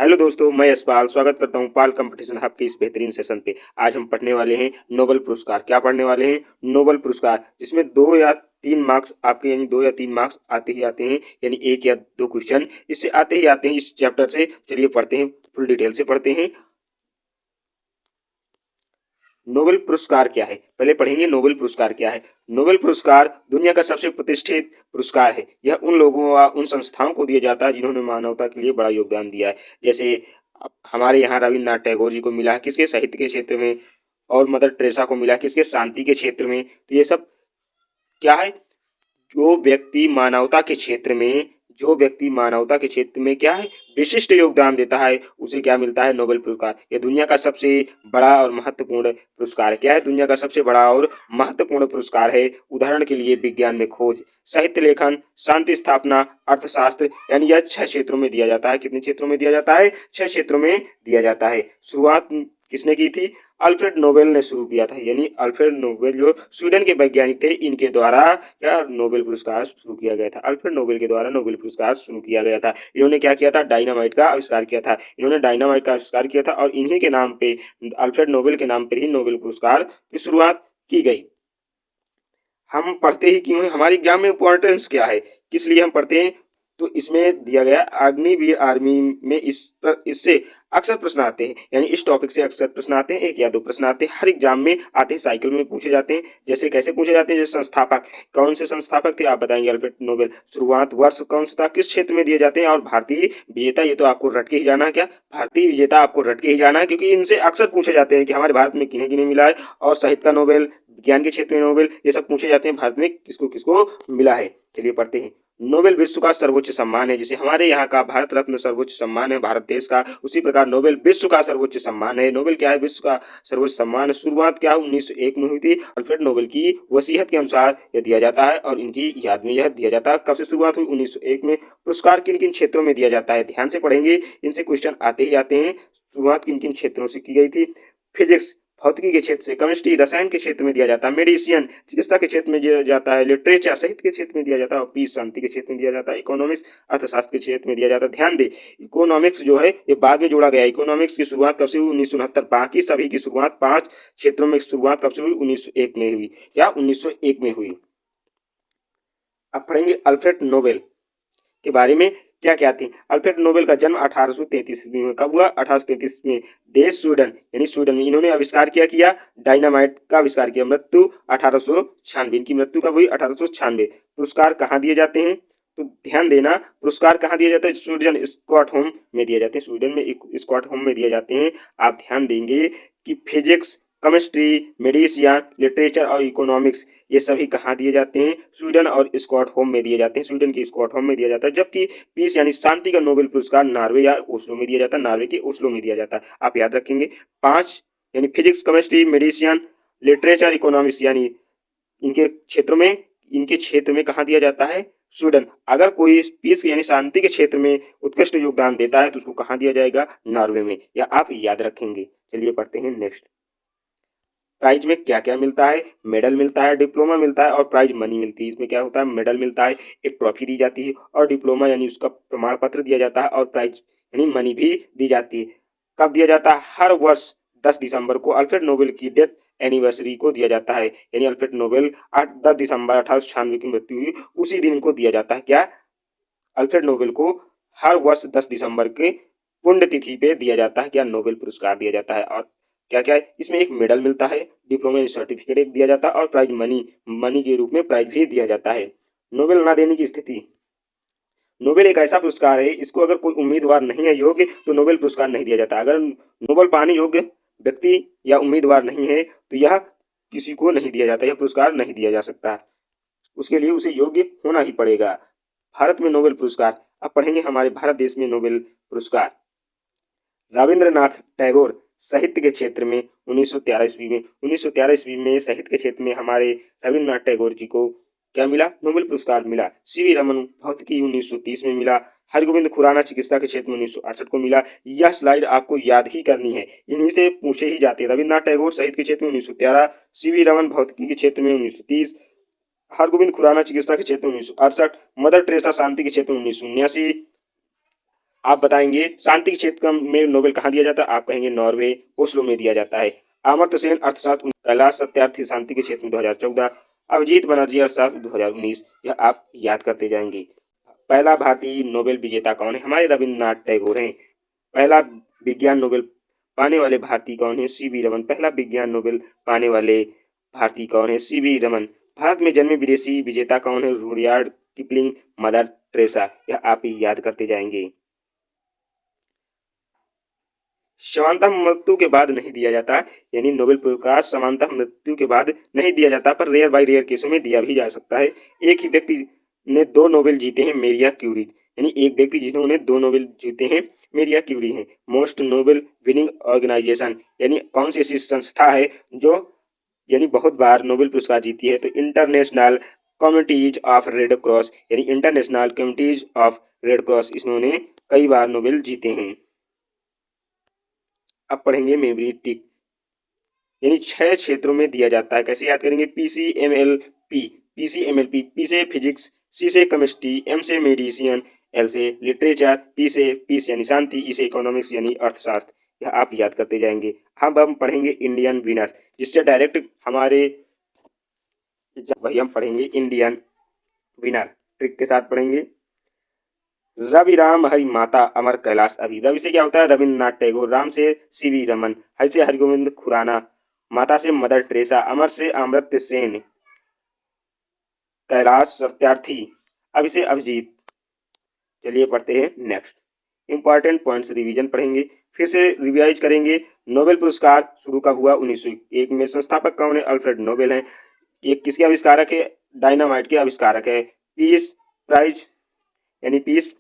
Hello दोस्तों, मैं यशपाल स्वागत करता हूं पाल कंपटीशन हब के इस बेहतरीन सेशन पे। आज हम पढ़ने वाले हैं नोबेल पुरस्कार। क्या पढ़ने वाले हैं? नोबेल पुरस्कार, जिसमें 2 या 3 मार्क्स आपके यानी 2 या 3 मार्क्स आते ही आते हैं, यानी 1 या 2 क्वेश्चन इससे आते ही आते हैं इस चैप्टर से। चलिए पढ़ते हैं, फुल डिटेल से पढ़ते हैं। नोबेल पुरस्कार क्या है? पहले पढ़ेंगे नोबेल पुरस्कार क्या है। नोबेल पुरस्कार दुनिया का सबसे प्रतिष्ठित पुरस्कार है। यह उन लोगों व उन संस्थाओं को दिया जाता है जिन्होंने मानवता के लिए बड़ा योगदान दिया है। जैसे हमारे यहाँ रविन्द्रनाथ टैगोर जी को मिला है किसके? साहित्य के क्षेत्र में। और मदर टेरेसा को मिला है किसके? शांति के क्षेत्र में। तो ये सब क्या है? जो व्यक्ति मानवता के क्षेत्र में क्या है, विशिष्ट योगदान देता है, उसे क्या मिलता है? नोबेल पुरस्कार। यह दुनिया का सबसे बड़ा और महत्वपूर्ण पुरस्कार है। क्या है? दुनिया का सबसे बड़ा और महत्वपूर्ण पुरस्कार है। उदाहरण के लिए विज्ञान में खोज, साहित्य लेखन, शांति स्थापना, अर्थशास्त्र, यानी यह 6 क्षेत्रों में दिया जाता है। कितने क्षेत्रों में दिया जाता है? 6 क्षेत्रों में दिया जाता है। शुरुआत किसने की थी? अल्फ्रेड नोबेल ने शुरू किया था। यानी अल्फ्रेड नोबेल जो स्वीडन के वैज्ञानिक थे, इनके द्वारा क्या नोबेल पुरस्कार शुरू किया गया था। अल्फ्रेड नोबेल के द्वारा नोबेल पुरस्कार शुरू किया गया था। इन्होंने क्या किया था? डायनामाइट का आविष्कार किया था। इन्होंने डायनामाइट का आविष्कार किया था और इन्हीं के नाम पे, अल्फ्रेड नोबेल के नाम पर ही नोबेल पुरस्कार की शुरुआत की गई। हम पढ़ते ही क्यों हैं? हमारे एग्जाम में इंपॉर्टेंस क्या है, किस लिए हम पढ़ते हैं? तो इसमें दिया गया अग्निवीर आर्मी में इससे अक्सर प्रश्न आते हैं, यानी इस टॉपिक से अक्सर प्रश्न आते हैं। 1 या 2 प्रश्न आते हैं, हर एग्जाम में आते हैं, साइकिल में पूछे जाते हैं। जैसे कैसे पूछे जाते हैं? जैसे संस्थापक, कौन से संस्थापक थे आप बताएंगे? Alfred Nobel. शुरुआत वर्ष कौन सा था, किस क्षेत्र में दिए जाते हैं? और भारतीय विजेता, ये तो आपको रट के ही जाना है। क्या भारतीय विजेता आपको रट के ही जाना है, क्योंकि इनसे अक्सर पूछे जाते हैं कि हमारे भारत में किन्हें किन्हें मिला है। और साहित्य का नोबेल, विज्ञान के क्षेत्र में नोबेल, ये सब पूछे जाते हैं भारत में किसको किसको मिला है। चलिए पढ़ते हैं। नोबेल विश्व का सर्वोच्च सम्मान है। जैसे हमारे यहाँ का भारत रत्न सर्वोच्च सम्मान है भारत देश का, उसी प्रकार नोबेल विश्व का सर्वोच्च सम्मान है। नोबेल क्या है? विश्व का सर्वोच्च सम्मान। शुरुआत क्या 1901 में हुई थी? अल्फ्रेड नोबेल की वसीयत के अनुसार यह दिया जाता है और इनकी याद में यह दिया जाता है। कब से शुरुआत हुई? 1901 में। पुरस्कार किन किन क्षेत्रों में दिया जाता है? ध्यान से पढ़ेंगे, इनसे क्वेश्चन आते ही आते हैं। शुरुआत किन किन क्षेत्रों से की गई थी? फिजिक्स, भौतिकी के क्षेत्र से। केमिस्ट्री, रसायन के क्षेत्र में दिया जाता है। मेडिसिन, चिकित्सा के क्षेत्र में दिया जाता है। लिटरेचर, साहित्य के क्षेत्र में दिया जाता है। और पीस, शांति के क्षेत्र में दिया जाता है। इकोनॉमिक्स, अर्थशास्त्र के क्षेत्र में दिया जाता है। ध्यान दे, इकोनॉमिक्स जो है ये बाद में जोड़ा गया। इकोनॉमिक्स की शुरुआत कब से हुई? 1969। बाकी सभी की शुरुआत 5 क्षेत्रों में शुरुआत कब से हुई? 1901 में हुई, या 1901 में हुई। अब पढ़ेंगे अल्फ्रेड नोबेल के बारे में क्या क्या थे। अल्फ्रेड नोबेल का जन्म 1833 ईस्वी में कब हुआ? 1833 में। देश स्वीडन, यानी स्वीडन में। इन्होंने आविष्कार किया डायनामाइट का आविष्कार किया। मृत्यु 1896। इनकी मृत्यु कब हुई? 1896। पुरस्कार कहाँ दिए जाते हैं? तो ध्यान देना, पुरस्कार कहाँ दिया जाता है? स्वीडन स्टॉकहोम में दिए जाते हैं। स्वीडन में स्टॉकहोम में दिए जाते हैं। आप ध्यान देंगे कि फिजिक्स, केमिस्ट्री, मेडिसिन, लिटरेचर और इकोनॉमिक्स, ये सभी कहाँ दिए जाते हैं? स्वीडन और स्टॉकहोम में दिए जाते हैं। स्वीडन के स्टॉकहोम में दिया जाता है। जबकि पीस यानी शांति का नोबेल पुरस्कार नॉर्वे या ओस्लो में दिया जाता है। नॉर्वे के ओस्लो में दिया जाता है। आप याद रखेंगे 5, यानी physics, chemistry, medicine, literature, economics, यानी इनके क्षेत्र में कहाँ दिया जाता है? स्वीडन। अगर कोई पीस यानी शांति के क्षेत्र में उत्कृष्ट योगदान देता है तो उसको कहाँ दिया जाएगा? नॉर्वे में। या आप याद रखेंगे। चलिए पढ़ते हैं नेक्स्ट। प्राइज में क्या क्या मिलता है? मेडल मिलता है, डिप्लोमा मिलता है और प्राइज मनी मिलती है। इसमें क्या होता है? मेडल मिलता है, एक ट्रॉफी दी जाती है, और डिप्लोमा यानी उसका प्रमाण पत्र दिया जाता है, और प्राइज यानी मनी भी दी जाती है। कब दिया जाता है? हर वर्ष 10 दिसंबर को अल्फ्रेड नोबेल की डेथ एनिवर्सरी को दिया जाता है। यानी अल्फ्रेड नोबेल 10 दिसंबर 1896 की मृत्यु हुई, उसी दिन को दिया जाता है। क्या? अल्फ्रेड नोबेल को हर वर्ष 10 दिसंबर के पुण्यतिथि पे दिया जाता है। क्या? नोबेल पुरस्कार दिया जाता है। और क्या क्या है इसमें? एक मेडल मिलता है, डिप्लोमा सर्टिफिकेट एक दिया जाता है, और प्राइज मनी के रूप में प्राइज भी दिया जाता है। नोबेल ना देने की स्थिति। नोबेल एक ऐसा पुरस्कार है, इसको अगर कोई उम्मीदवार नहीं है योग्य तो नोबेल पुरस्कार नहीं दिया जाता। अगर नोबेल पाने योग्य व्यक्ति या उम्मीदवार नहीं है तो यह किसी को नहीं दिया जाता, यह पुरस्कार नहीं दिया जा सकता। उसके लिए उसे योग्य होना ही पड़ेगा। भारत में नोबेल पुरस्कार। अब पढ़ेंगे हमारे भारत देश में नोबेल पुरस्कार। रविंद्रनाथ टैगोर, साहित्य के क्षेत्र में 1913 ईस्वी में। 1913 ईस्वी में साहित्य के क्षेत्र में हमारे रविंद्रनाथ टैगोर जी को क्या मिला? नोबेल पुरस्कार मिला। सीवी रमन, भौतिकी 1930 में मिला। हरगोविंद खुराना, चिकित्सा के क्षेत्र में 1968 को मिला। यह स्लाइड आपको याद ही करनी है, इन्हीं से पूछे ही जाते हैं। रविंद्रनाथ टैगोर साहित्य के क्षेत्र में 1913, सीवी रमन भौतिकी के क्षेत्र में 1930, हरगोविंद खुराना चिकित्सा के क्षेत्र में 1968, मदर टेरेसा शांति के क्षेत्र में 1979, आप बताएंगे शांति के क्षेत्र में नोबेल कहाँ दिया जाता है, आप कहेंगे नॉर्वे ओस्लो में दिया जाता है। अमर्त्य सेन अर्थशास्त्र, कैलाश सत्यार्थी शांति के क्षेत्र में 2014, अभिजीत बनर्जी अर्थशास्त्र 2019। यह आप याद करते जाएंगे। पहला भारतीय नोबेल विजेता कौन है, हमारे रविन्द्रनाथ टैगोर हैं। पहला विज्ञान नोबेल पाने वाले भारतीय कौन है, सीवी रमन। पहला विज्ञान नोबेल पाने वाले भारतीय कौन है, सीवी रमन। भारत में जन्मे विदेशी विजेता कौन है, रुडयार्ड किपलिंग, मदर टेरेसा। यह आप ही याद करते जाएंगे। समानता मृत्यु के बाद नहीं दिया जाता, यानी नोबेल पुरस्कार समानता मृत्यु के बाद नहीं दिया जाता, पर रेयर बाई रेयर केसों में दिया भी जा सकता है। एक ही व्यक्ति ने 2 नोबेल जीते हैं, मेरिया क्यूरी, यानी एक व्यक्ति जिन्होंने 2 नोबेल जीते हैं, मेरिया क्यूरी हैं। मोस्ट नोबेल विनिंग ऑर्गेनाइजेशन, यानी कौन सी ऐसी संस्था है जो यानी बहुत बार नोबेल पुरस्कार जीती है, तो international committees of Red Cross, यानी international committees of Red Cross, इन्होंने कई बार नोबेल जीते हैं। अब पढ़ेंगे मेमोरी टिक, यानी 6 क्षेत्रों में दिया जाता है। कैसे याद करेंगे, पीसीएमएलपी, पीसीएमएलपी, पी से फिजिक्स, सी से केमिस्ट्री, एम से मेडिसिन, एल से लिटरेचर, पी से पीस यानी शांति, ई से इकोनॉमिक्स यानी अर्थशास्त्र। यह आप याद करते जाएंगे। अब हम पढ़ेंगे इंडियन विनर, जिससे डायरेक्ट हमारे वही हम पढ़ेंगे इंडियन विनर ट्रिक के साथ पढ़ेंगे। रवि राम हरि माता अमर कैलाश अभी। रवि से क्या होता है, रविन्द्रनाथ टैगोर। राम से सीवी रमन, हरि से हरगोविंद खुराना, माता से मदर टेरेसा, अमर से अमर्त्य सेन, कैलाश सत्यार्थी, अभी से अभिजीत। चलिए पढ़ते हैं नेक्स्ट। इंपॉर्टेंट पॉइंट्स रिवीजन पढ़ेंगे, फिर से रिवाइज करेंगे। नोबेल पुरस्कार शुरू का हुआ 1901 में। संस्थापक कौन है, अल्फ्रेड नोबेल हैं। ये किसके आविष्कारक है, डायनामाइट के आविष्कारक है। पीस प्राइज यानी पीस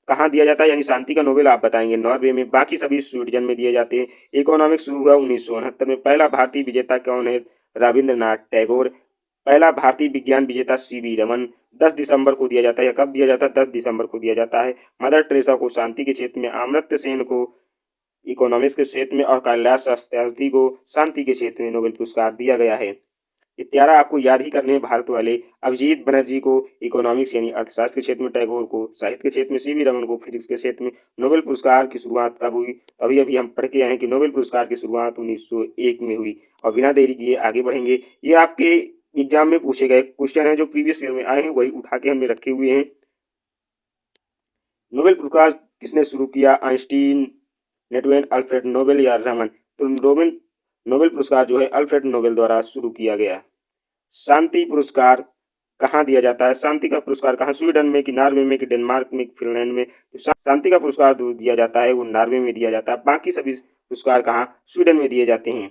कहाँ दिया जाता है, यानी शांति का नोबेल आप बताएंगे नॉर्वे में, बाकी सभी स्वीडन में दिए जाते हैं। इकोनॉमिक्स शुरू हुआ 1969 में। पहला भारतीय विजेता कौन है, रविन्द्रनाथ टैगोर। पहला भारतीय विज्ञान विजेता सीवी रमन। 10 दिसंबर को दिया जाता है। कब दिया जाता है, 10 दिसंबर को दिया जाता है। मदर टेरेसा को शांति के क्षेत्र में, अमर्त्य सेन को इकोनॉमिक्स के क्षेत्र में और कैलाश सत्यार्थी को शांति के क्षेत्र में नोबेल पुरस्कार दिया गया है। ये 13 आपको याद ही करने हैं भारत वाले। अभिजीत बनर्जी को इकोनॉमिक्स यानी अर्थशास्त्र के क्षेत्र में, टैगोर को साहित्य के क्षेत्र में, सीवी रमन को फिजिक्स के क्षेत्र में। नोबेल पुरस्कार की शुरुआत कब हुई, अभी अभी हम पढ़ के आए हैं कि नोबेल पुरस्कार की शुरुआत 1901 में हुई। और बिना देरी किए आगे बढ़ेंगे। ये आपके एग्जाम में पूछे गए क्वेश्चन है, जो प्रीवियस ईयर में आए हैं वही उठा के हमने रखे हुए हैं। नोबेल पुरस्कार किसने शुरू किया, आइंस्टीन, नेटवेन, अल्फ्रेड नोबेल या रमन। तो नोबेल पुरस्कार जो है अल्फ्रेड नोबेल द्वारा शुरू किया गया। शांति पुरस्कार कहाँ दिया जाता है, शांति का पुरस्कार कहाँ, स्वीडन में कि नॉर्वे में कि डेनमार्क में कि फिनलैंड में। तो शांति का पुरस्कार जो दिया जाता है वो नॉर्वे में दिया जाता है, बाकी सभी पुरस्कार कहाँ, स्वीडन में दिए जाते हैं।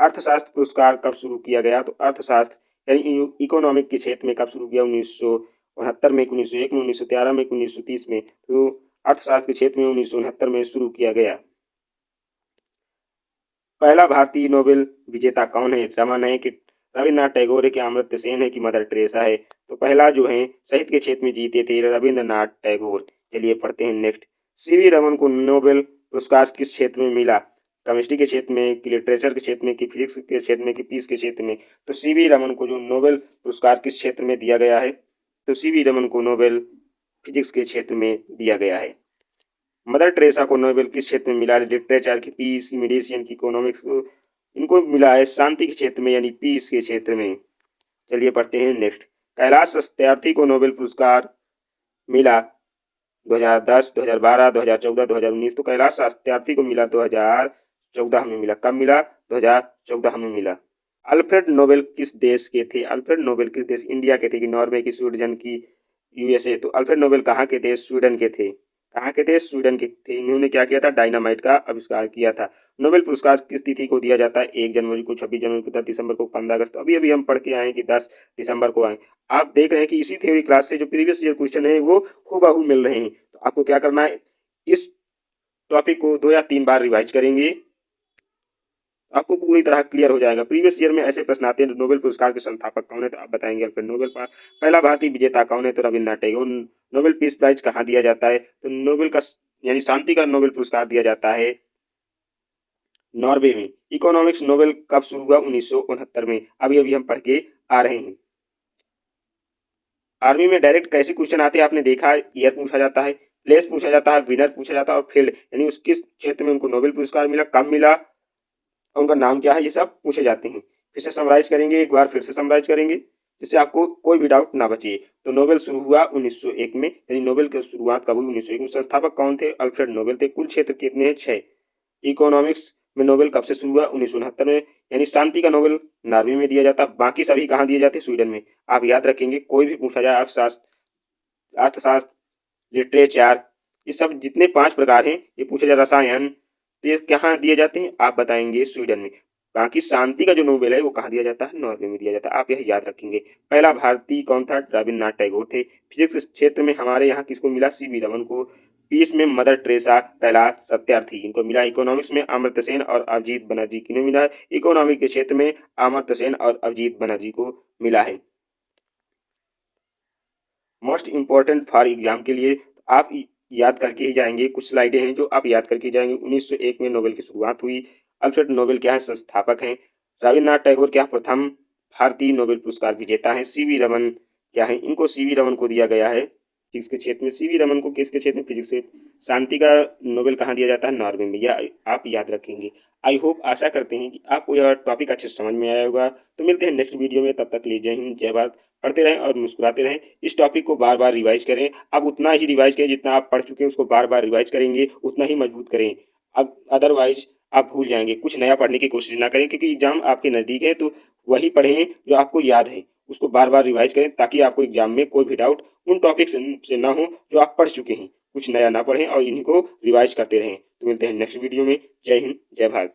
अर्थशास्त्र पुरस्कार कब शुरू किया गया, तो अर्थशास्त्र यानी इकोनॉमिक के क्षेत्र में कब शुरू किया, 1969 में, 1901 में, 1913 में, 1930 में। तो अर्थशास्त्र के क्षेत्र में 1969 में शुरू किया गया। पहला भारतीय नोबेल विजेता कौन है, रमन है कि रविन्द्रनाथ टैगोर है कि अमर्त्य सेन है कि मदर टेरेसा है। तो पहला जो है साहित्य के क्षेत्र में जीते थे रविन्द्रनाथ टैगोर। चलिए पढ़ते हैं नेक्स्ट। सीवी रमन को नोबेल पुरस्कार किस क्षेत्र में मिला, केमिस्ट्री के क्षेत्र में कि लिटरेचर के क्षेत्र में कि फिजिक्स के क्षेत्र में कि पीस के क्षेत्र में। तो सीवी रमन को जो नोबेल पुरस्कार किस क्षेत्र में दिया गया है, तो सीवी रमन को नोबेल फिजिक्स के क्षेत्र में दिया गया है। मदर टेरेसा को नोबेल किस क्षेत्र में मिला, लिटरेचर की, पीस की, मेडिसिन की, इकोनॉमिक्स, इनको मिला है शांति के क्षेत्र में यानी पीस के क्षेत्र में। चलिए पढ़ते हैं नेक्स्ट। कैलाश सत्यार्थी को नोबेल पुरस्कार मिला 2010, 2012, 2014, 2019। तो कैलाश सत्यार्थी को मिला 2014 में मिला। कब मिला, 2014 में मिला। अल्फ्रेड नोबेल किस देश के थे, अल्फ्रेड नोबेल किस देश, इंडिया के थे कि नॉर्वे की, स्वीडन की, यूएसए। तो अल्फ्रेड नोबेल कहाँ के थे, स्वीडन के थे। कहाँ के थे, स्वीडन के थे। इन्होंने क्या किया था, डायनामाइट का आविष्कार किया था। नोबेल पुरस्कार किस तिथि को दिया जाता है, 1 जनवरी को, 26 जनवरी को, 10 दिसंबर को, 15 अगस्त। अभी अभी हम पढ़ के आए हैं कि 10 दिसंबर को आए। आप देख रहे हैं कि इसी थ्योरी क्लास से जो प्रीवियस ईयर क्वेश्चन है वो हूबहू मिल रहे हैं। तो आपको क्या करना है, इस टॉपिक को 2 या 3 बार रिवाइज करेंगे, आपको पूरी तरह क्लियर हो जाएगा। प्रीवियस ईयर में ऐसे प्रश्न आते हैं, नोबेल पुरस्कार के संस्थापक कौन है, तो आप बताएंगे अल्फ्रेड नोबेल। पहला भारतीय विजेता कौन है, तो Rabindranath Tagore. Nobel peace prize कहाँ दिया जाता है, तो नोबेल का यानी शांति का नोबेल पुरस्कार दिया जाता है नॉर्वे में। इकोनॉमिक्स नोबेल कब शुरू हुआ, 1969 में। अभी अभी हम पढ़ के आ रहे हैं। आर्मी में डायरेक्ट कैसे क्वेश्चन आते हैं, आपने देखा ईयर पूछा जाता है, प्लेस पूछा जाता है, विनर पूछा जाता है और फील्ड यानी उस किस क्षेत्र में उनको नोबेल पुरस्कार मिला, कब मिला, उनका नाम क्या है, ये सब पूछे जाते हैं। फिर से समराइज करेंगे, एक बार फिर से समराइज करेंगे जिससे आपको कोई भी डाउट ना बचे। तो नोबेल शुरू हुआ 1901 में, यानी नोबेल की शुरुआत कब हुई, 1901 में। संस्थापक कौन थे, अल्फ्रेड नोबेल थे। कुल क्षेत्र कितने हैं, 6। इकोनॉमिक्स में नोबेल कब से शुरू हुआ, 1969 में, यानी शांति का नोबेल नॉर्वे में दिया जाता। बाकी सभी कहाँ दिए जाते, स्वीडन में। आप याद रखेंगे, कोई भी पूछा जाए अर्थशास्त्र, लिटरेचर, ये सब जितने 5 प्रकार हैं, ये पूछा जाए, रसायन, तो ये कहाँ दिए जाते हैं, आप बताएंगे स्वीडन में। बाकी शांति का जो नोबेल है वो कहाँ दिया जाता है, नॉर्वे में दिया जाता है। आप यह याद रखेंगे। पहला भारतीय कौन था, रविन्द्रनाथ टैगोर थे। फिजिक्स क्षेत्र में हमारे यहाँ किसको मिला, सीवी रमन को। पीस में मदर टेरेसा, कैलाश सत्यार्थी, इनको मिला। इकोनॉमिक्स में अमर्त्य सेन और अभिजीत बनर्जी, किन्हें मिला है, इकोनॉमिक के क्षेत्र में अमर्त्य सेन और अभिजीत बनर्जी को मिला है। मोस्ट इम्पॉर्टेंट फॉर एग्जाम के लिए आप याद करके ही जाएंगे। कुछ स्लाइडें हैं जो आप याद करके जाएंगे। 1901 में नोबेल की शुरुआत हुई। अल्फ्रेड नोबेल क्या है, संस्थापक हैं। रविन्द्रनाथ टैगोर क्या, प्रथम भारतीय नोबेल पुरस्कार विजेता हैं। सीवी रमन क्या है, इनको सीवी रमन को दिया गया है फिजिक्स के क्षेत्र में। सीवी रमन को किसके क्षेत्र में, फिजिक्स से। शांति का नोबेल कहाँ दिया जाता है, नॉर्वे में। यह आप याद रखेंगे। आई होप, आशा करते हैं कि आपको यह टॉपिक अच्छे समझ में आया होगा। तो मिलते हैं नेक्स्ट वीडियो में, तब तक के लिए जय हिंद, जय भारत। पढ़ते रहें और मुस्कुराते रहें। इस टॉपिक को बार बार रिवाइज करें। अब उतना ही रिवाइज करें जितना आप पढ़ चुके हैं, उसको बार बार रिवाइज करेंगे उतना ही मजबूत करें। अब अदरवाइज आप भूल जाएंगे। कुछ नया पढ़ने की कोशिश ना करें, क्योंकि एग्जाम आपके नज़दीक है। तो वही पढ़ें जो आपको याद है, उसको बार बार रिवाइज करें, ताकि आपको एग्जाम में कोई भी डाउट उन टॉपिक से ना हो जो आप पढ़ चुके हैं। कुछ नया ना पढ़ें और इन्हीं को रिवाइज करते रहें। तो मिलते हैं नेक्स्ट वीडियो में। जय हिंद, जय भारत।